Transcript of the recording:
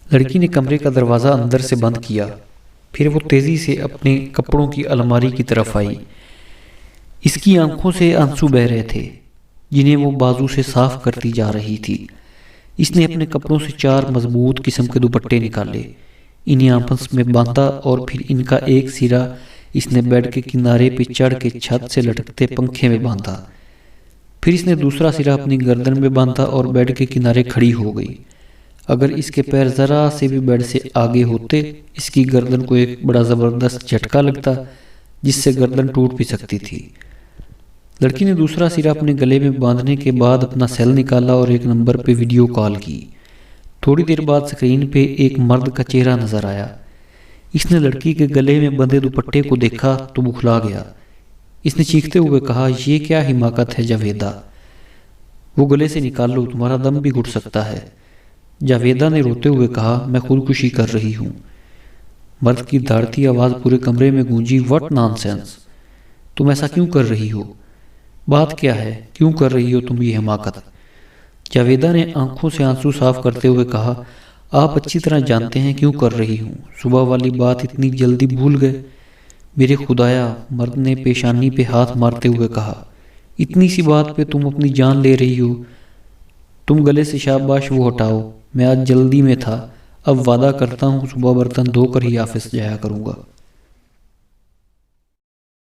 لڑکی نے کمرے کا دروازہ اندر سے بند کیا، پھر وہ تیزی سے اپنے کپڑوں کی الماری کی طرف آئی۔ اس کی آنکھوں سے آنسو بہہ رہے تھے جنہیں وہ بازو سے صاف کرتی جا رہی تھی۔ اس نے اپنے کپڑوں سے 4 مضبوط قسم کے دوپٹے نکالے، انہیں آپس میں باندھا اور پھر ان کا ایک سرا اس نے بیڈ کے کنارے پہ چڑھ کے چھت سے لٹکتے پنکھے میں باندھا۔ پھر اس نے دوسرا سرا اپنی گردن میں باندھا اور بیڈ کے کنارے کھڑی ہو گئی۔ اگر اس کے پیر ذرا سے بھی بیڈ سے آگے ہوتے، اس کی گردن کو ایک بڑا زبردست جھٹکا لگتا جس سے گردن ٹوٹ بھی سکتی تھی۔ لڑکی نے دوسرا سرا اپنے گلے میں باندھنے کے بعد اپنا سیل نکالا اور ایک نمبر پہ ویڈیو کال کی۔ تھوڑی دیر بعد سکرین پہ ایک مرد کا چہرہ نظر آیا۔ اس نے لڑکی کے گلے میں بندھے دوپٹے کو دیکھا تو بکھلا گیا۔ اس نے چیختے ہوئے کہا، یہ کیا حماقت ہے جاویدہ، وہ گلے سے نکال لو، تمہارا دم بھی گھٹ سکتا ہے۔ جاویدہ نے روتے ہوئے کہا، میں خودکشی کر رہی ہوں۔ مرد کی دھاڑتی آواز پورے کمرے میں گونجی، واٹ نان سینس، تم ایسا کیوں کر رہی ہو؟ بات کیا ہے، کیوں کر رہی ہو تم یہ حماقت؟ جاویدہ نے آنکھوں سے آنسو صاف کرتے ہوئے کہا، آپ اچھی طرح جانتے ہیں کیوں کر رہی ہوں، صبح والی بات اتنی جلدی بھول گئے؟ میرے خدایا، مرد نے پیشانی پہ ہاتھ مارتے ہوئے کہا، اتنی سی بات پہ تم اپنی جان لے رہی ہو؟ تم گلے سے شاباش وہ ہٹاؤ، میں آج جلدی میں تھا، اب وعدہ کرتا ہوں صبح برتن دھو کر ہی آفس جایا کروں گا۔